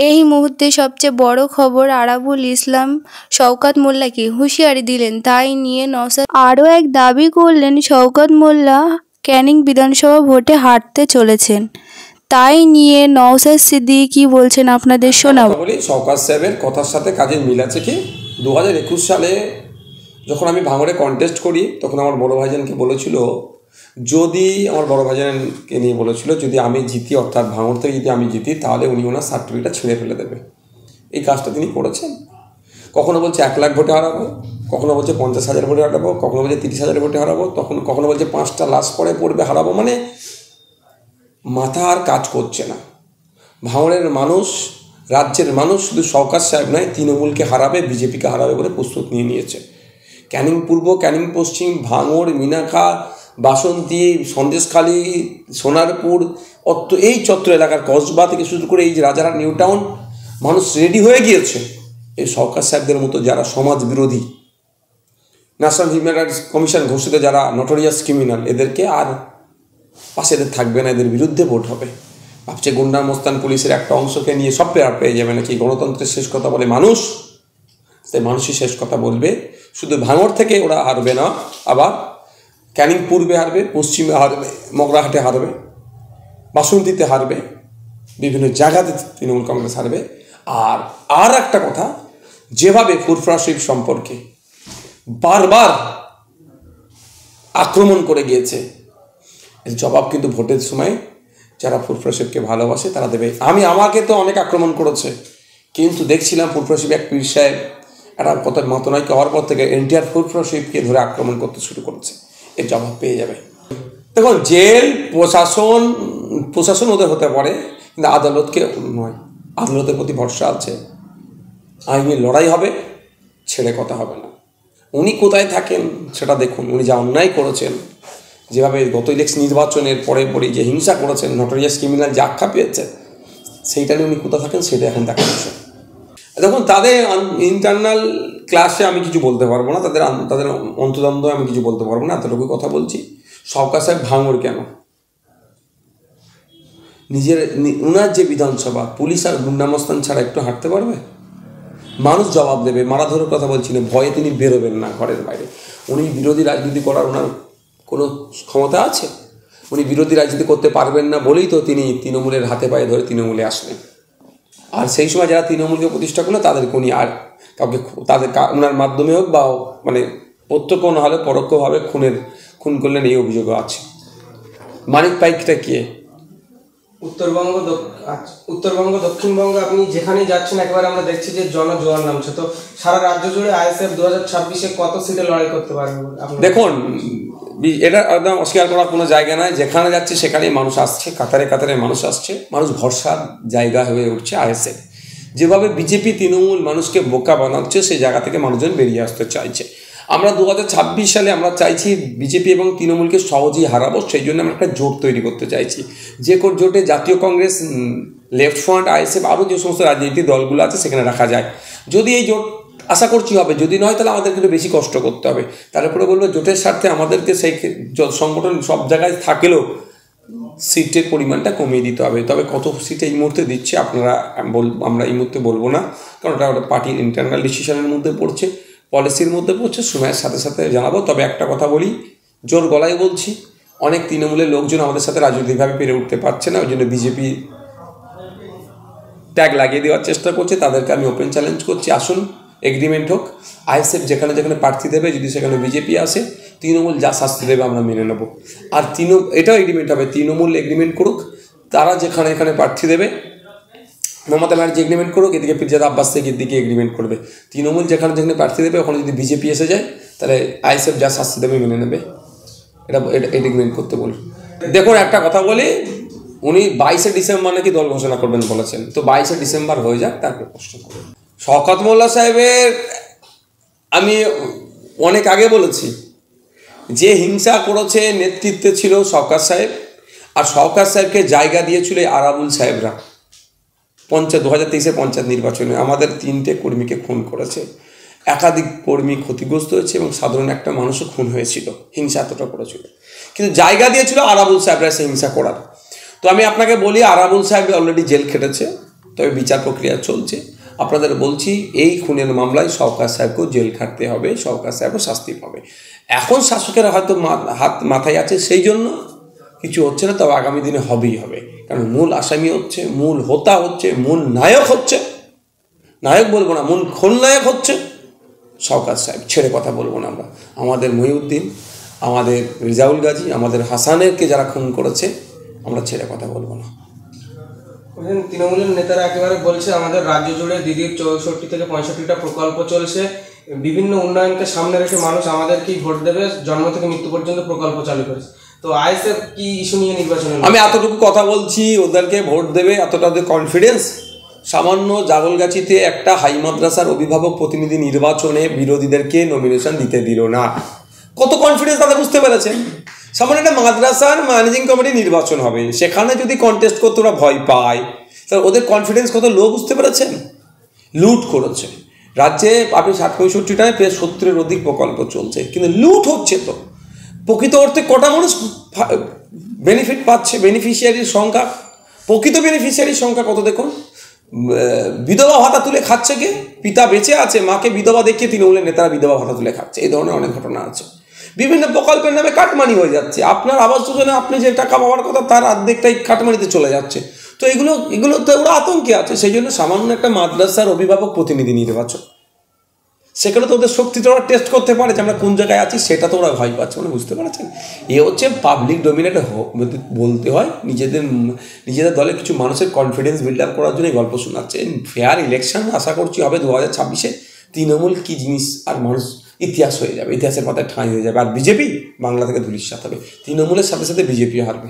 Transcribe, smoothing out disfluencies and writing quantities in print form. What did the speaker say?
এই মুহূর্তে সবচেয়ে বড় খবর, আরাবুল ইসলাম শওকত মোল্লাকে হুঁশিয়ারি দিলেন। তাই নিয়ে নওশাদ আরও এক দাবি করলেন, শওকত মোল্লা ক্যানিং বিধানসভা ভোটে হারতে চলেছেন। তাই নিয়ে নওশাদ সিদ্দিকী কি বলছেন আপনাদের শোনাবো। শওকত সাহেবের কথার সাথে কাজের মিল আছে কি? 2021 সালে যখন আমি ভাঙড়ে কন্টেস্ট করি তখন আমার বড় ভাইজানকে বলেছিল, যদি আমার বড় ভাইজানকে নিয়ে বলেছিল যদি আমি জিতি, অর্থাৎ ভাঙড় থেকে যদি আমি জিতি তাহলে উনি ওনার সার্টিফিকেটটা ছেড়ে ফেলে দেবে। এই কাজটা তিনি করেছেন। কখনো বলছে 1 লাখ ভোটে হারাবো, কখনো বলছে 50,000 ভোটে হারাবো, কখনো বলছে 30,000 ভোটে হারাবো, কখনো বলছে 5টা লাশ পড়বে হারাবো। মানে মাথা আর কাজ করছে না। ভাঙড়ের মানুষ, রাজ্যের মানুষ শুধু শওকত সাহেব নয়, তৃণমূলকে হারাবে, বিজেপিকে হারাবে বলে প্রস্তুত নিয়েছে। ক্যানিং পূর্ব, ক্যানিং পশ্চিম, ভাঙড়, মিনাখা, বাসন্তী, সন্দেশখালী, সোনারপুর, এই চত্বর এলাকার কসবা থেকে শুরু করে এই যে রাজারহাট, নিউ টাউন, মানুষ রেডি হয়ে গিয়েছে এই শওকত সাহেবদের মতো যারা সমাজ বিরোধী, ন্যাশনাল হিউম্যান রাইটস কমিশন ঘোষিত যারা নটোরিয়াস ক্রিমিনাল, এদেরকে আর পাশে থাকবে না, এদের বিরুদ্ধে ভোট হবে। ভাবছে গুন্ডা মস্তান পুলিশের একটা অংশকে নিয়ে সব পেয়ে যাবে নাকি? গণতন্ত্রের শেষ কথা বলে মানুষ, তাই মানুষই শেষ কথা বলবে। শুধু ভাঙড় থেকে ওরা হারবে না, আবার ক্যানিং পূর্বে হারবে, পশ্চিমে হারবে, মগরাহাটে হারবে, বাসন্তীতে হারবে, বিভিন্ন জায়গাতে তৃণমূল কংগ্রেস হারবে। আর একটা কথা, যেভাবে ফুরফুরা শরীফ সম্পর্কে বারবার আক্রমণ করে গিয়েছে, এর জবাব কিন্তু ভোটের সময় যারা ফুরফুরা শরীফকে ভালোবাসে তারা দেবে। আমাকে তো অনেক আক্রমণ করেছে, কিন্তু দেখছিলাম ফুরফুরা শরীফ এক পীর সাহেব একটা কথা মতনায়িকা হওয়ার পর থেকে এনটিআর ফুরফুরা শরীফকে ধরে আক্রমণ করতে শুরু করেছে। এর জবাব পেয়ে যাবে। দেখুন, জেল প্রশাসন ওদের হতে পারে, কিন্তু আদালতকে নয়। আদালতের প্রতি ভরসা আছে, আইনি লড়াই হবে, ছেড়ে কথা হবে না। উনি কোথায় থাকেন সেটা দেখুন। উনি যা অন্যায় করেছেন, যেভাবে গত নির্বাচনের পরে যে হিংসা করেছেন, নটোরিয়াস ক্রিমিনাল যে আখ্যা পেয়েছে, সেইটা নিয়ে উনি কোথায় থাকেন সেটা এখন দেখা যাচ্ছে। দেখুন, তাদের ইন্টারনাল ক্লাসে আমি কিছু বলতে পারবো না, তাদের অন্তদ্বন্দ্ব আমি কিছু বলতে পারবো না, এতটুকু কথা বলছি। শওকত সাহেব ভাঙড় কেন? উনার যে বিধানসভা, পুলিশ আর গুন্ডামস্তান ছাড়া একটু হাঁটতে পারবে? মানুষ জবাব দেবে। মারাধরের কথা বলছি না, ভয়ে তিনি বেরোবেন না ঘরের বাইরে। উনি বিরোধী রাজনীতি করার ওনার কোনো ক্ষমতা আছে? উনি বিরোধী রাজনীতি করতে পারবেন না বলেই তো তিনি তৃণমূলের হাতে পায়ে ধরে তৃণমূলে আসলেন। আর সেই সময় যারা তৃণমূলকে প্রতিষ্ঠা করলো তাদেরকে উনি আর কাউকে ওনার মাধ্যমে হোক বা মানে প্রত্যক্ষ না হলে পরোক্ষভাবে খুন করলেন, এই অভিযোগও আছে। মানিক পাইকটা কে? উত্তরবঙ্গ দক্ষিণবঙ্গ আপনি যেখানেই যাচ্ছেন একেবারে আমরা দেখছি যে জনজোয়ার নামছে। তো সারা রাজ্য জুড়ে আইএসএফ 2026-এ কত সিটে লড়াই করতে পারবে? দেখুন, এটা একদম অস্বীকার করার কোনো জায়গা নয়। যেখানে যাচ্ছে সেখানেই মানুষ আসছে, কাতারে মানুষ আসছে, মানুষ ভরসার জায়গা হয়ে উঠছে আইএসএফ। যেভাবে বিজেপি তৃণমূল মানুষকে বোকা বানাচ্ছে, সেই জায়গা থেকে মানুষজন বেরিয়ে আসতে চাইছে। আমরা 2026 সালে আমরা চাইছি বিজেপি এবং তৃণমূলকে সহজেই হারাবো, সেই জন্য আমরা একটা জোট তৈরি করতে চাইছি। যে জোটে জাতীয় কংগ্রেস, লেফট ফ্রন্ট, আইএসএফ, আরও যে সমস্ত রাজনৈতিক দলগুলো আছে সেখানে রাখা যায়। যদি এই জোট, আশা করছি হবে, যদি নয় তাহলে আমাদেরকে একটু বেশি কষ্ট করতে হবে। তারপরে বলবো জোটের স্বার্থে আমাদেরকে সেই সংগঠন সব জায়গায় থাকলেও সিটের পরিমাণটা কমিয়ে দিতে হবে। তবে কত সিট এই মুহূর্তে দিচ্ছে আমরা এই মুহূর্তে বলবো না, কারণ ওটা পার্টির ইন্টারনাল ডিসিশনের মধ্যে পড়ছে, পলিসির মধ্যে পড়ছে, সময়ের সাথে সাথে জানাবো। তবে একটা কথা বলি, জোর গলায় বলছি, অনেক তৃণমূলের লোকজন আমাদের সাথে রাজনৈতিকভাবে পেরে উঠতে পারছে না, ওই জন্য বিজেপি ট্যাগ লাগিয়ে দেওয়ার চেষ্টা করছে। তাদেরকে আমি ওপেন চ্যালেঞ্জ করছি, আসুন এগ্রিমেন্ট হোক। আইএসএফ যেখানে প্রার্থী দেবে, যদি সেখানে বিজেপি আসে, তৃণমূল যা শাস্তি দেবে আমরা মেনে নেব। আর এটাও এগ্রিমেন্ট হবে, তৃণমূল এগ্রিমেন্ট করুক, তারা এখানে প্রার্থী দেবে, মমতা ব্যানার্জি এগ্রিমেন্ট করুক, এদিকে পিরজাদা আব্বাস থেকে এদিকে এগ্রিমেন্ট করবে। তৃণমূল যেখানে প্রার্থী দেবে, ওখানে যদি বিজেপি এসে যায় তাহলে আইএসএফ যা শাস্তি দেবে মেনে নেবে। এটা এগ্রিমেন্ট করতে বলুন। দেখুন, একটা কথা বলি, উনি 22শে ডিসেম্বর নাকি দল ঘোষণা করবেন বলেছেন, তো 22শে ডিসেম্বর হয়ে যাক, তারপরে প্রশ্ন করবেন। শওকত মোল্লা সাহেবের আমি অনেক আগে বলেছি, যে হিংসা করেছে নেতৃত্বে ছিল শওকত সাহেব, আর শওকত সাহেবকে জায়গা দিয়েছিল আরাবুল সাহেবরা। 2023-এ পঞ্চায়েত নির্বাচনে আমাদের 3টে কর্মীকে খুন করেছে, একাধিক কর্মী ক্ষতিগ্রস্ত হয়েছে এবং সাধারণ একটা মানুষও খুন হয়েছিল। হিংসা এতটা করেছিল, কিন্তু জায়গা দিয়েছিল আরাবুল সাহেবরা সে হিংসা করার। তো আমি আপনাকে বলি, আরাবুল সাহেব অলরেডি জেল খেটেছে, তো তবে বিচার প্রক্রিয়া চলছে। আপনাদের বলছি এই খুনের মামলায় শওকত সাহেবকেও জেল খাটতে হবে, শওকত সাহেবও শাস্তি পাবে। এখন শাসকের হয়তো হাত মাথায় আছে, সেই জন্য কিছু হচ্ছে না, তবে আগামী দিনে হবেই হবে। কারণ মূল আসামি হচ্ছে, মূল হোতা হচ্ছে, মূল নায়ক হচ্ছে, নায়ক বলবো না, মূল খলনায়ক হচ্ছে শওকত সাহেব। ছেড়ে কথা বলবো না আমরা। আমাদের মহিউদ্দিন, আমাদের রিজাউল গাজী, আমাদের হাসানেরকে যারা খুন করেছে, আমরা ছেড়ে কথা বলবো না। তৃণমূলের নেতারা একেবারে বলছে আমাদের রাজ্য জুড়ে দিদির 64 থেকে 65টা প্রকল্প চলছে, বিভিন্ন উন্নয়নকে সামনে রেখে মানুষ আমাদেরকেই ভোট দেবে, জন্ম থেকে মৃত্যু পর্যন্ত প্রকল্প চালু করেছে। তো আইএসএফ কি ইস্যু নিয়ে নির্বাচনে? আমি এতটুকু কথা বলছি, ওদেরকে ভোট দেবে এতটা ওদের কনফিডেন্স। সামান্য জাগলগাছিতে একটা হাই মাদ্রাসার অভিভাবক প্রতিনিধি নির্বাচনে বিরোধীদেরকে নমিনেশন দিতে দিল না। কত কনফিডেন্স তাদের বুঝতে পেরেছেন? সামান্য একটা মাদ্রাসার ম্যানেজিং কমিটি নির্বাচন হবে, সেখানে যদি কন্টেস্ট করতে ওরা ভয় পায়, তাহলে ওদের কনফিডেন্স কত লো বুঝতে পেরেছেন? লুট করেছে রাজ্যে, আপনি 60-65টায় প্রায় 70-এর অধিক প্রকল্প চলছে, কিন্তু লুট হচ্ছে। তো প্রকৃত অর্থে কটা মানুষ বেনিফিট পাচ্ছে? বেনিফিশিয়ারির সংখ্যা, প্রকৃত বেনিফিশিয়ারির সংখ্যা কত দেখুন। বিধবা ভাতা তুলে খাচ্ছে কে? পিতা বেঁচে আছে, মাকে বিধবা দেখিয়ে তৃণমূলের নেতারা বিধবা ভাতা তুলে খাচ্ছে। এই ধরনের অনেক ঘটনা আছে। বিভিন্ন প্রকল্পের নামে কাটমানি হয়ে যাচ্ছে। আপনার আবাস যোজনা আপনি যে টাকা পাওয়ার কথা তার অর্ধেকটাই কাটমানিতে চলে যাচ্ছে। তো এগুলো তো ওরা আতঙ্কে আছে। সেই জন্য সামান্য একটা মাদ্রাসার অভিভাবক প্রতিনিধি নির্বাচন, সেখানে তো ওদের শক্তিটা ওরা টেস্ট করতে পারে যে আমরা কোন জায়গায় আছি, সেটা তো ওরা ভয় পাচ্ছে। মানে বুঝতে পারছেন, এ হচ্ছে পাবলিক ডোমিনেট বলতে হয়। নিজেদের দলে কিছু মানুষের কনফিডেন্স বিল্ড আপ করার জন্য গল্প শোনাচ্ছে। ফেয়ার ইলেকশন আশা করছি হবে 2026-এ। তৃণমূল কী জিনিস আর মানুষ ইতিহাস হয়ে যাবে, ইতিহাসের পাতায় ঠাঁই হয়ে যাবে। আর বিজেপি বাংলা থেকে ধূলিসাৎ হবে। তৃণমূলের সাথে সাথে বিজেপিও হারবে।